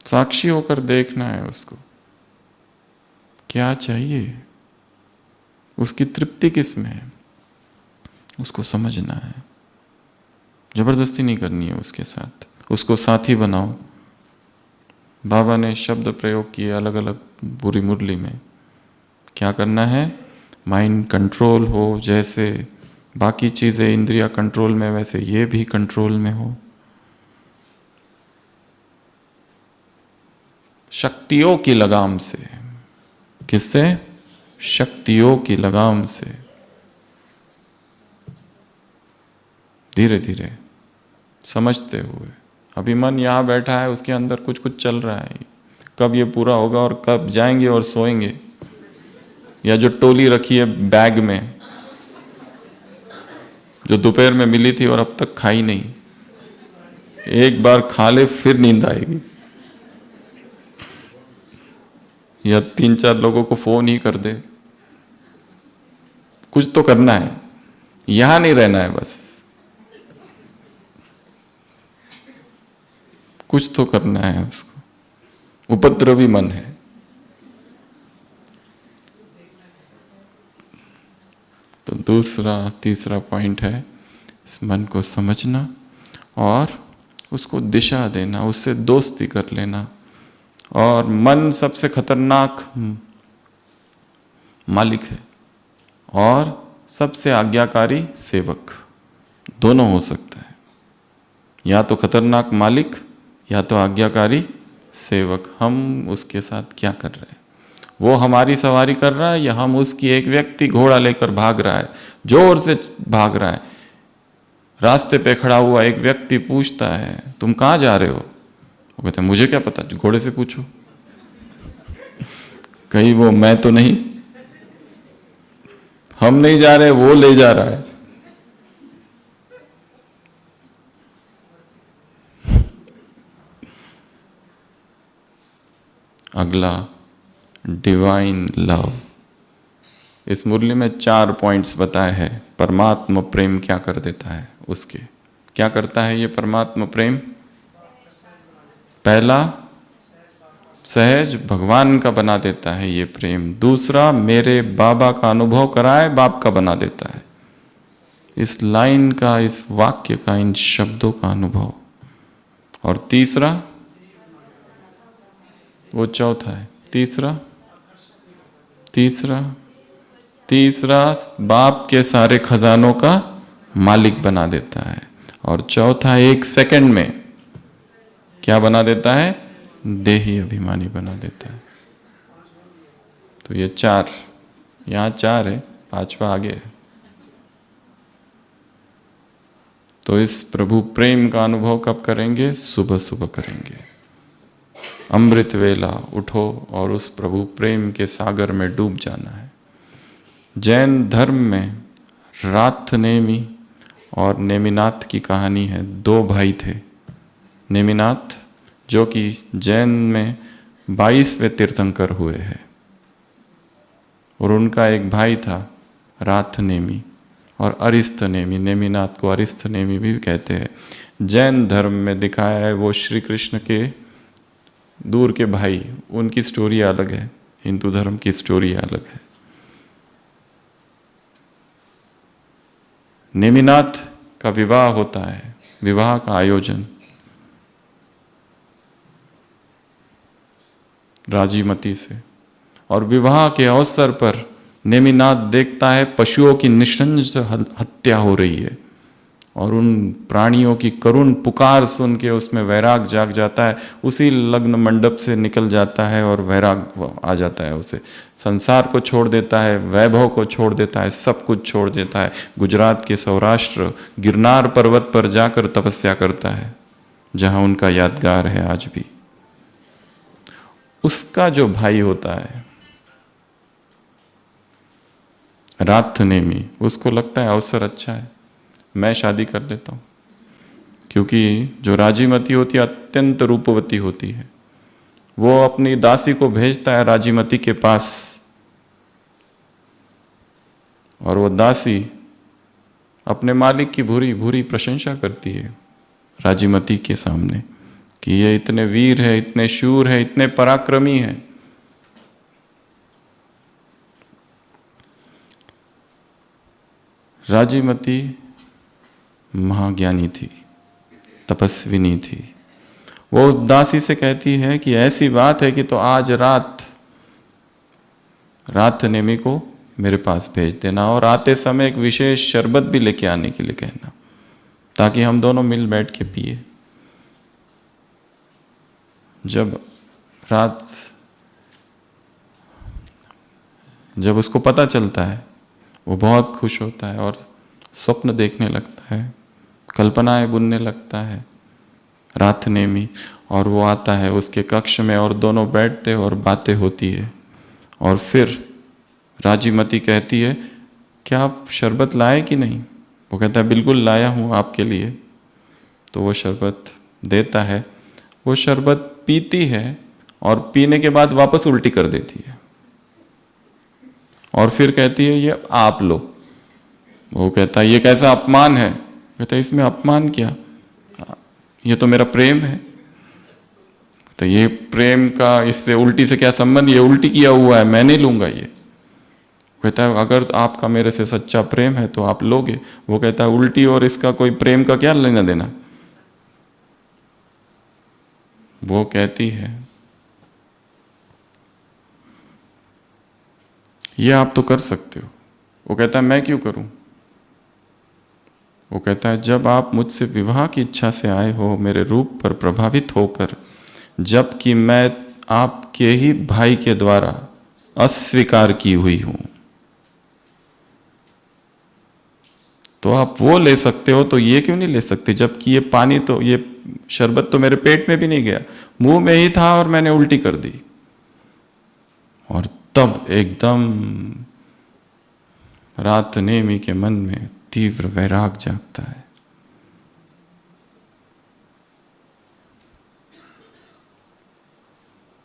साक्षी होकर देखना है उसको, क्या चाहिए, उसकी तृप्ति किस में है, उसको समझना है। जबरदस्ती नहीं करनी है उसके साथ, उसको साथी बनाओ। बाबा ने शब्द प्रयोग किए अलग अलग पूरी मुरली में। क्या करना है? माइंड कंट्रोल हो, जैसे बाकी चीजें इंद्रिया कंट्रोल में वैसे ये भी कंट्रोल में हो। शक्तियों की लगाम से। किससे? शक्तियों की लगाम से। धीरे धीरे समझते हुए। अभी मन यहाँ बैठा है, उसके अंदर कुछ कुछ चल रहा है, कब ये पूरा होगा और कब जाएंगे और सोएंगे। या जो टोली रखी है बैग में, जो दोपहर में मिली थी और अब तक खाई नहीं, एक बार खा ले फिर नींद आएगी। या 3-4 लोगों को फोन ही कर दे। कुछ तो करना है, यहां नहीं रहना है बस, कुछ तो करना है उसको। उपद्रवी मन है। तो दूसरा तीसरा पॉइंट है इस मन को समझना और उसको दिशा देना, उससे दोस्ती कर लेना। और मन सबसे खतरनाक मालिक है और सबसे आज्ञाकारी सेवक, दोनों हो सकता है। या तो खतरनाक मालिक या तो आज्ञाकारी सेवक। हम उसके साथ क्या कर रहे हैं? वो हमारी सवारी कर रहा है या हम उसकी? एक व्यक्ति घोड़ा लेकर भाग रहा है, जोर से भाग रहा है। रास्ते पे खड़ा हुआ एक व्यक्ति पूछता है, तुम कहाँ जा रहे हो? वो कहते हैं, मुझे क्या पता, घोड़े से पूछो। कहीं वो मैं तो नहीं, हम नहीं जा रहे, वो ले जा रहा है। अगला, डिवाइन लव। इस मुरली में 4 पॉइंट्स बताए हैं। परमात्मा प्रेम क्या कर देता है उसके, क्या करता है ये परमात्मा प्रेम? पहला, सहज भगवान का बना देता है ये प्रेम। दूसरा, मेरे बाबा का अनुभव कराए बाप का बना देता है। इस लाइन का, इस वाक्य का, इन शब्दों का अनुभव। और तीसरा, वो चौथा है। तीसरा तीसरा तीसरा बाप के सारे खजानों का मालिक बना देता है। और चौथा, 1 सेकंड में क्या बना देता है? देही अभिमानी बना देता है। तो ये 4, यहां 4 है, 5वां आगे है। तो इस प्रभु प्रेम का अनुभव कब करेंगे? सुबह सुबह करेंगे। अमृत वेला उठो और उस प्रभु प्रेम के सागर में डूब जाना है। जैन धर्म में राथ नेमी और नेमिनाथ की कहानी है। 2 भाई थे। नेमिनाथ जो कि जैन में 22वें तीर्थंकर हुए हैं, और उनका एक भाई था राथ नेमी और अरिस्थ नेमी। नेमिनाथ को अरिस्थ नेमी भी कहते हैं। जैन धर्म में दिखाया है वो श्री कृष्ण के दूर के भाई, उनकी स्टोरी अलग है, हिंदू धर्म की स्टोरी अलग है। नेमिनाथ का विवाह होता है, विवाह का आयोजन राजीमती से, और विवाह के अवसर पर नेमिनाथ देखता है पशुओं की निशंस हत्या हो रही है, और उन प्राणियों की करुण पुकार सुन के उसमें वैराग जाग जाता है। उसी लग्न मंडप से निकल जाता है और वैराग आ जाता है उसे। संसार को छोड़ देता है, वैभव को छोड़ देता है, सब कुछ छोड़ देता है। गुजरात के सौराष्ट्र गिरनार पर्वत पर जाकर तपस्या करता है, जहां उनका यादगार है आज भी। उसका जो भाई होता है रात नेमी, उसको लगता है अवसर अच्छा है, मैं शादी कर लेता हूँ। क्योंकि जो राजीमती होती है अत्यंत रूपवती होती है, वो अपनी दासी को भेजता है राजीमती के पास, और वो दासी अपने मालिक की भूरी भूरी प्रशंसा करती है राजीमती के सामने कि ये इतने वीर है, इतने शूर है, इतने पराक्रमी है। राजीमती महाज्ञानी थी, तपस्विनी थी। वो उस दासी से कहती है कि ऐसी बात है कि तो आज रात नेमी को मेरे पास भेज देना, और आते समय एक विशेष शरबत भी लेके आने के लिए कहना, ताकि हम दोनों मिल बैठ के पिए। जब उसको पता चलता है, वो बहुत खुश होता है और स्वप्न देखने लगता है, कल्पनाएं बुनने लगता है रात नेमी। और वो आता है उसके कक्ष में और दोनों बैठते और बातें होती है। और फिर राजीमती कहती है, क्या आप शरबत लाए कि नहीं? वो कहता है, बिल्कुल लाया हूँ आपके लिए। तो वो शरबत देता है, वो शरबत पीती है और पीने के बाद वापस उल्टी कर देती है, और फिर कहती है, ये आप लो। वो कहता है, ये कैसा अपमान है? कहता है, इसमें अपमान क्या, ये तो मेरा प्रेम है। तो ये प्रेम का इससे उल्टी से क्या संबंध, ये उल्टी किया हुआ है, मैं नहीं लूंगा ये। कहता है, अगर आपका मेरे से सच्चा प्रेम है तो आप लोगे। वो कहता है, उल्टी और इसका कोई प्रेम का क्या लेना देना। वो कहती है, ये आप तो कर सकते हो। वो कहता है, मैं क्यों करूं? वो कहता है, जब आप मुझसे विवाह की इच्छा से आए हो, मेरे रूप पर प्रभावित होकर, जबकि मैं आपके ही भाई के द्वारा अस्वीकार की हुई हूं, तो आप वो ले सकते हो, तो ये क्यों नहीं ले सकते? जबकि ये पानी तो, ये शरबत तो मेरे पेट में भी नहीं गया, मुंह में ही था और मैंने उल्टी कर दी। और तब एकदम रात नेमी के मन में तीव्र वैराग जागता है।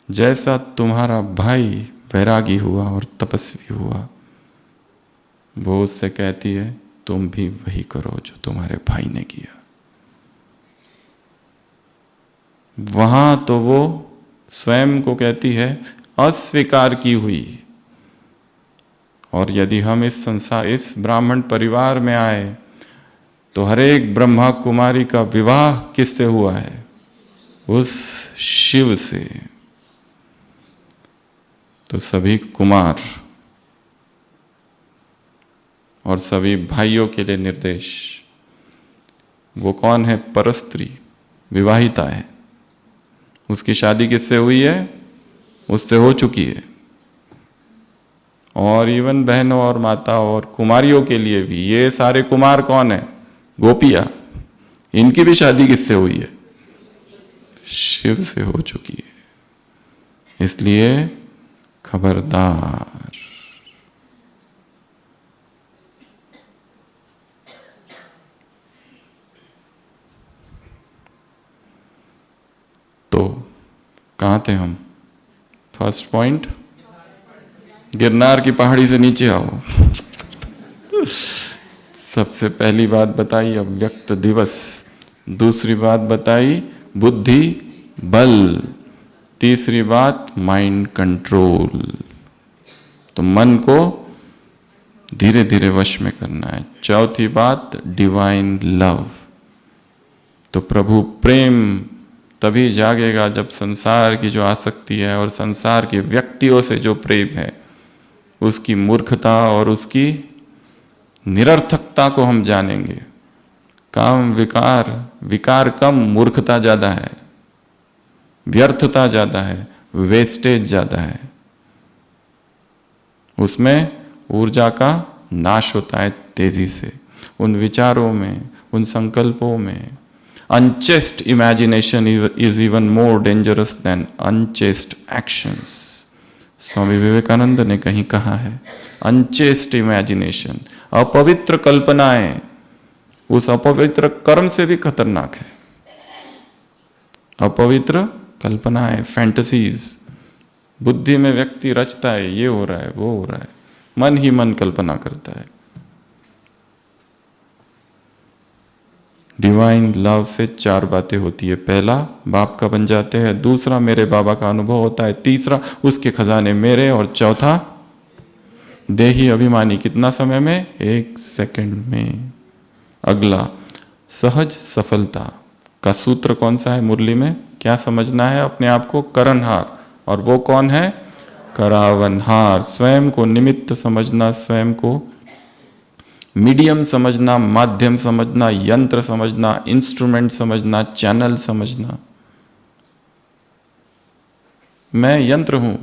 जैसा तुम्हारा भाई वैरागी हुआ और तपस्वी हुआ, वो उससे कहती है, तुम भी वही करो जो तुम्हारे भाई ने किया। वहां तो वो स्वयं को कहती है अस्वीकार की हुई। और यदि हम इस ब्राह्मण परिवार में आए, तो हर एक ब्रह्मा कुमारी का विवाह किससे हुआ है? उस शिव से। तो सभी कुमार और सभी भाइयों के लिए निर्देश, वो कौन है? परस्त्री, विवाहिता है। उसकी शादी किससे हुई है? उससे हो चुकी है। और इवन बहनों और माता और कुमारियों के लिए भी, ये सारे कुमार कौन है? गोपियां। इनकी भी शादी किससे हुई है? शिव से हो चुकी है। इसलिए खबरदार। तो कहाँ थे हम? फर्स्ट पॉइंट, गिरनार की पहाड़ी से नीचे आओ। सबसे पहली बात बताई अव्यक्त दिवस, दूसरी बात बताई बुद्धि बल, तीसरी बात माइंड कंट्रोल। तो मन को धीरे धीरे वश में करना है। चौथी बात डिवाइन लव। तो प्रभु प्रेम तभी जागेगा जब संसार की जो आसक्ति है और संसार के व्यक्तियों से जो प्रेम है, उसकी मूर्खता और उसकी निरर्थकता को हम जानेंगे। काम विकार कम, मूर्खता ज्यादा है, व्यर्थता ज्यादा है, वेस्टेज ज्यादा है। उसमें ऊर्जा का नाश होता है तेजी से, उन विचारों में, उन संकल्पों में। Unchaste imagination is even more dangerous than unchaste actions. Swami Vivekananda ने कहीं कहा है, अनचेस्ट इमेजिनेशन, अपवित्र कल्पनाएं उस अपवित्र कर्म से भी खतरनाक है। अपवित्र कल्पनाएं, फैंटेसीज, बुद्धि में व्यक्ति रचता है, ये हो रहा है, वो हो रहा है, मन ही मन कल्पना करता है। डिवाइन लव से 4 बातें होती है। पहला, बाप का बन जाते हैं। दूसरा, मेरे बाबा का अनुभव होता है। तीसरा, उसके खजाने मेरे। और चौथा, देही अभिमानी। कितना समय में? 1 सेकंड में। अगला, सहज सफलता का सूत्र कौन सा है मुरली में? क्या समझना है अपने आप को? करणहार। और वो कौन है? करावनहार। स्वयं को निमित्त समझना, स्वयं को मीडियम समझना, माध्यम समझना, यंत्र समझना, इंस्ट्रूमेंट समझना, चैनल समझना। मैं यंत्र हूं।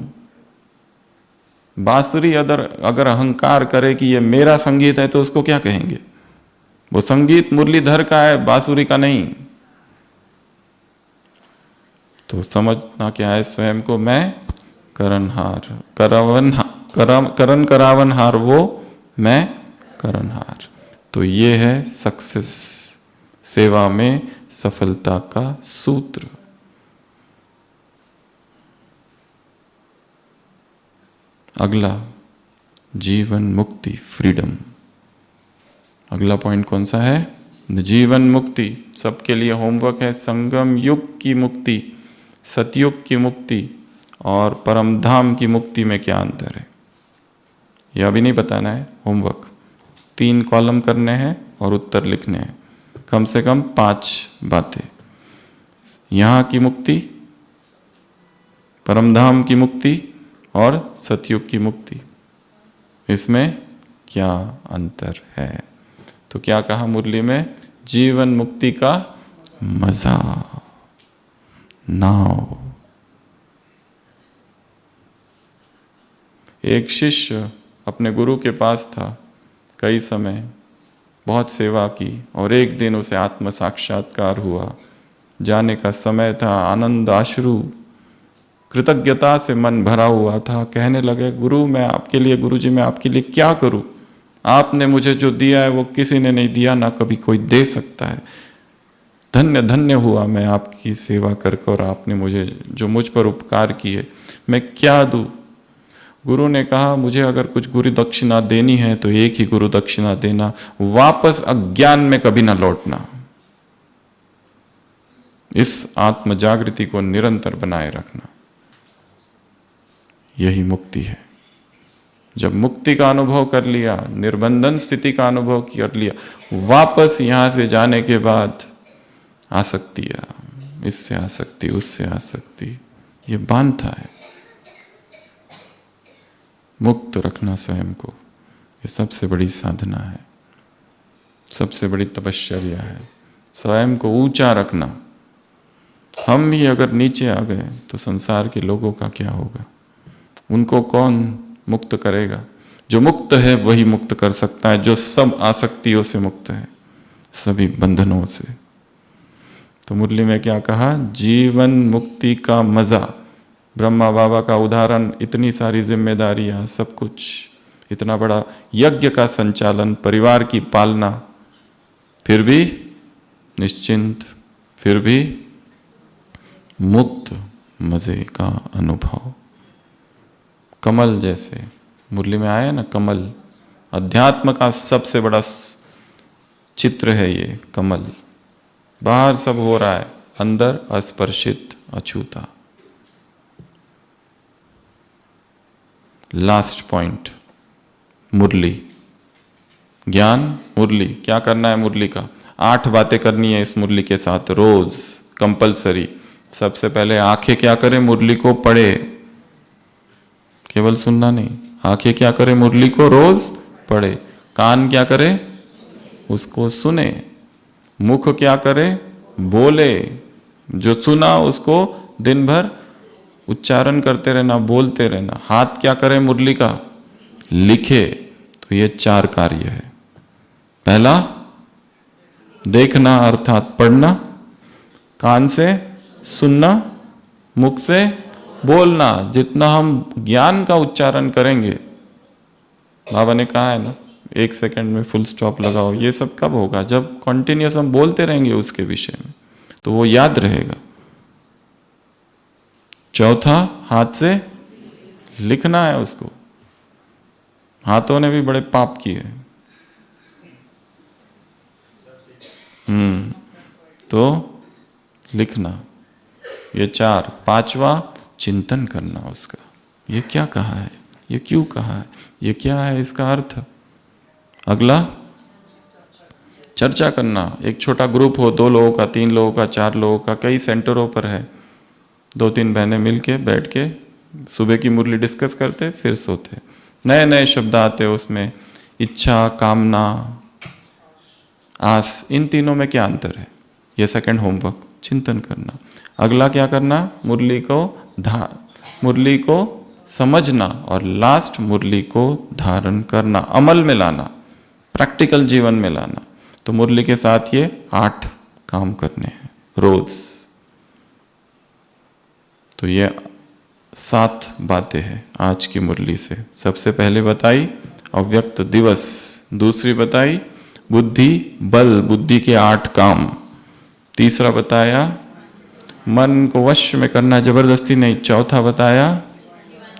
बांसुरी अगर अहंकार करे कि ये मेरा संगीत है तो उसको क्या कहेंगे? वो संगीत मुरलीधर का है, बांसुरी का नहीं। तो समझना क्या है स्वयं को? मैं करणहार, करण करावनहार वो, मैं करणहार। तो ये है सक्सेस, सेवा में सफलता का सूत्र। अगला, जीवन मुक्ति, फ्रीडम। अगला पॉइंट कौन सा है? जीवन मुक्ति। सबके लिए होमवर्क है। संगम युग की मुक्ति, सतयुग की मुक्ति और परमधाम की मुक्ति में क्या अंतर है, यह अभी नहीं बताना है। होमवर्क 3 कॉलम करने हैं और उत्तर लिखने हैं। कम से कम 5 बातें। यहाँ की मुक्ति, परमधाम की मुक्ति और सतयुग की मुक्ति, इसमें क्या अंतर है? तो क्या कहा मुरली में? जीवन मुक्ति का मजा, नाव। एक शिष्य अपने गुरु के पास था, कई समय बहुत सेवा की, और एक दिन उसे आत्म साक्षात्कार हुआ। जाने का समय था, आनंद आश्रु, कृतज्ञता से मन भरा हुआ था। कहने लगे, गुरु मैं आपके लिए, गुरुजी मैं आपके लिए क्या करूं? आपने मुझे जो दिया है वो किसी ने नहीं दिया, ना कभी कोई दे सकता है। धन्य धन्य हुआ मैं आपकी सेवा करके, और आपने मुझे जो मुझ पर उपकार किए, मैं क्या दूं? गुरु ने कहा, मुझे अगर कुछ गुरु दक्षिणा देनी है तो एक ही गुरु दक्षिणा देना, वापस अज्ञान में कभी ना लौटना। इस आत्म जागृति को निरंतर बनाए रखना, यही मुक्ति है। जब मुक्ति का अनुभव कर लिया, निर्बंधन स्थिति का अनुभव कर लिया, वापस यहां से जाने के बाद आसक्तियां, इससे आसक्ति, उससे आसक्ति, ये बांधा है। मुक्त रखना स्वयं को, ये सबसे बड़ी साधना है, सबसे बड़ी तपस्या है। स्वयं को ऊंचा रखना। हम ही अगर नीचे आ गए तो संसार के लोगों का क्या होगा? उनको कौन मुक्त करेगा? जो मुक्त है वही मुक्त कर सकता है, जो सब आसक्तियों से मुक्त है, सभी बंधनों से। तो मुरली में क्या कहा? जीवन मुक्ति का मजा। ब्रह्मा बाबा का उदाहरण, इतनी सारी जिम्मेदारियां, सब कुछ, इतना बड़ा यज्ञ का संचालन, परिवार की पालना, फिर भी निश्चिंत, फिर भी मुक्त मजे का अनुभव। कमल जैसे मुरली में आया ना, कमल अध्यात्म का सबसे बड़ा चित्र है ये कमल। बाहर सब हो रहा है, अंदर अस्पर्शित, अछूता। लास्ट पॉइंट, मुरली, ज्ञान मुरली। क्या करना है मुरली का? 8 बातें करनी है इस मुरली के साथ, रोज कंपलसरी। सबसे पहले आंखें क्या करें? मुरली को पढ़े, केवल सुनना नहीं। आंखें क्या करें? मुरली को रोज पढ़े। कान क्या करे? उसको सुने। मुख क्या करे? बोले। जो सुना उसको दिन भर उच्चारण करते रहना, बोलते रहना। हाथ क्या करे मुरली का? लिखे। तो ये 4 कार्य है। पहला, देखना अर्थात पढ़ना, कान से सुनना, मुख से बोलना, जितना हम ज्ञान का उच्चारण करेंगे, बाबा ने कहा है ना 1 सेकंड में फुल स्टॉप लगाओ, ये सब कब होगा? जब कॉन्टिन्यूस हम बोलते रहेंगे उसके विषय में, तो वो याद रहेगा। चौथा, हाथ से लिखना है उसको। हाथों ने भी बड़े पाप किए। तो लिखना, ये 4। पांचवा, चिंतन करना उसका, ये क्या कहा है, ये क्यों कहा है, ये क्या है इसका अर्थ। अगला, चर्चा करना। एक छोटा ग्रुप हो, 2 लोगों का, 3 लोगों का, 4 लोगों का, कई सेंटरों पर है, 2-3 बहनें मिलके बैठ के सुबह की मुरली डिस्कस करते, फिर सोते। नए नए शब्द आते उसमें, इच्छा, कामना, आस, इन तीनों में क्या अंतर है, ये सेकंड होमवर्क, चिंतन करना। अगला क्या करना, मुरली को समझना, और लास्ट मुरली को धारण करना, अमल में लाना, प्रैक्टिकल जीवन में लाना। तो मुरली के साथ ये 8 काम करने हैं रोज। तो ये 7 बातें हैं आज की मुरली से। सबसे पहले बताई अव्यक्त दिवस, दूसरी बताई बुद्धि बल, बुद्धि के 8 काम, तीसरा बताया मन को वश में करना, जबरदस्ती नहीं, चौथा बताया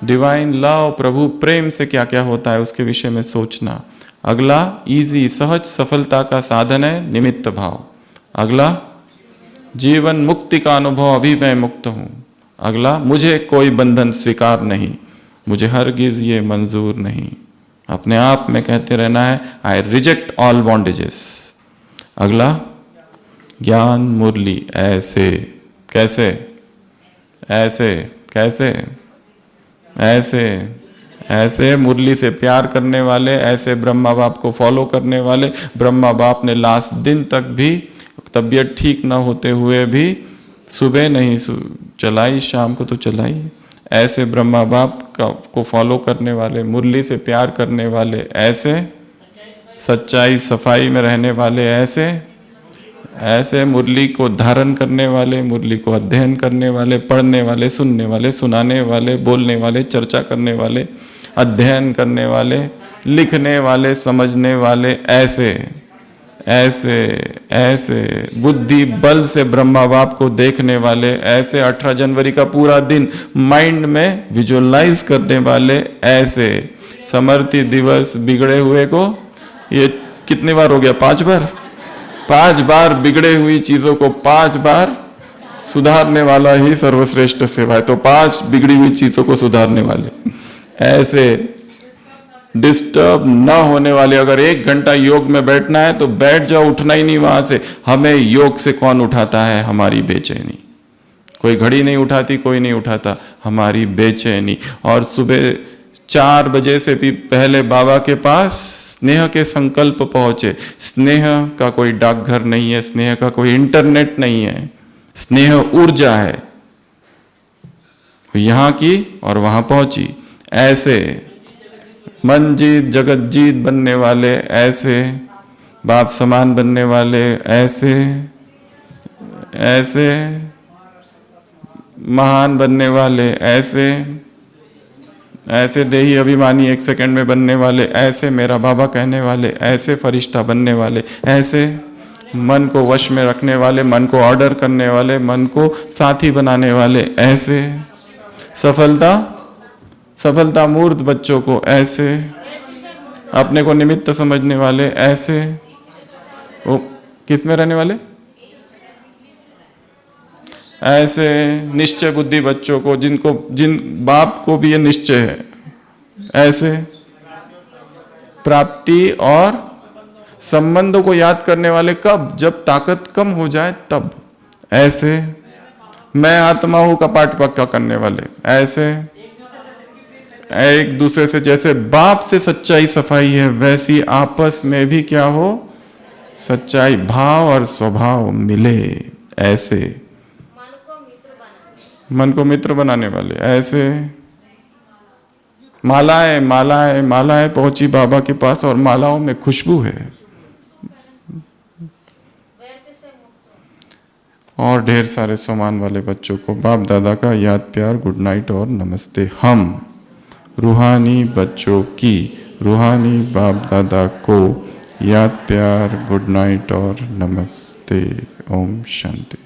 डिवाइन लव, प्रभु प्रेम से क्या क्या होता है उसके विषय में सोचना। अगला इजी, सहज सफलता का साधन है निमित्त भाव। अगला जीवन मुक्ति का अनुभव, अभी मैं मुक्त हूं। अगला मुझे कोई बंधन स्वीकार नहीं, मुझे हरगिज ये मंजूर नहीं, अपने आप में कहते रहना है आई रिजेक्ट ऑल बॉन्डेजेस। अगला ज्ञान मुरली, ऐसे, कैसे, ऐसे, कैसे, ऐसे, ऐसे मुरली से प्यार करने वाले, ऐसे ब्रह्मा बाप को फॉलो करने वाले। ब्रह्मा बाप ने लास्ट दिन तक भी तबीयत ठीक न होते हुए भी सुबह नहीं चलाई, शाम को तो चलाई। ऐसे ब्रह्मा बाप को फॉलो करने वाले, मुरली से प्यार करने वाले, ऐसे सच्चाई सफाई में रहने वाले, ऐसे मुरली को धारण करने वाले, मुरली को अध्ययन करने वाले, पढ़ने वाले, सुनने वाले, सुनाने वाले, बोलने वाले, चर्चा करने वाले, अध्ययन करने वाले, लिखने वाले, समझने वाले, ऐसे ऐसे ऐसे बुद्धि बल से ब्रह्मा बाप को देखने वाले, ऐसे 18 जनवरी का पूरा दिन माइंड में विजुअलाइज करने वाले, ऐसे समर्थी दिवस बिगड़े हुए को, ये कितनी बार हो गया, 5 बार, 5 बार बिगड़े हुई चीजों को 5 बार सुधारने वाला ही सर्वश्रेष्ठ सेवा है। तो 5 बिगड़ी हुई चीजों को सुधारने वाले, ऐसे डिस्टर्ब न होने वाले। अगर 1 घंटा योग में बैठना है तो बैठ जाओ, उठना ही नहीं वहां से। हमें योग से कौन उठाता है, हमारी बेचैनी। कोई घड़ी नहीं उठाती, कोई नहीं उठाता, हमारी बेचैनी। और सुबह 4 बजे से भी पहले बाबा के पास स्नेह के संकल्प पहुंचे। स्नेह का कोई डाकघर नहीं है, स्नेह का कोई इंटरनेट नहीं है, स्नेह ऊर्जा है, यहां की और वहां पहुंची। ऐसे मन जीत जगत जीत बनने वाले, ऐसे बाप समान बनने वाले, ऐसे ऐसे महान बनने वाले, ऐसे ऐसे देही अभिमानी 1 सेकंड में बनने वाले, ऐसे मेरा बाबा कहने वाले, ऐसे फरिश्ता बनने वाले, ऐसे मन को वश में रखने वाले, मन को ऑर्डर करने वाले, मन को साथी बनाने वाले, ऐसे सफलता मूर्त बच्चों को, ऐसे अपने को निमित्त समझने वाले, ऐसे वो किस में रहने वाले, ऐसे निश्चय बुद्धि बच्चों को, जिन बाप को भी ये निश्चय है, ऐसे प्राप्ति और संबंधों को याद करने वाले, कब, जब ताकत कम हो जाए तब, ऐसे मैं आत्मा हूं का पाठ पक्का करने वाले, ऐसे एक दूसरे से जैसे बाप से सच्चाई सफाई है, वैसी आपस में भी क्या हो, सच्चाई भाव और स्वभाव मिले, ऐसे मन को मित्र बनाने वाले, ऐसे मालाएं मालाएं मालाएं पहुंची बाबा के पास और मालाओं में खुशबू है। और ढेर सारे सामान वाले बच्चों को बाप दादा का याद प्यार, गुड नाइट और नमस्ते। हम रूहानी बच्चों की रूहानी बाप दादा को याद प्यार, गुड नाइट और नमस्ते। ओम शांति।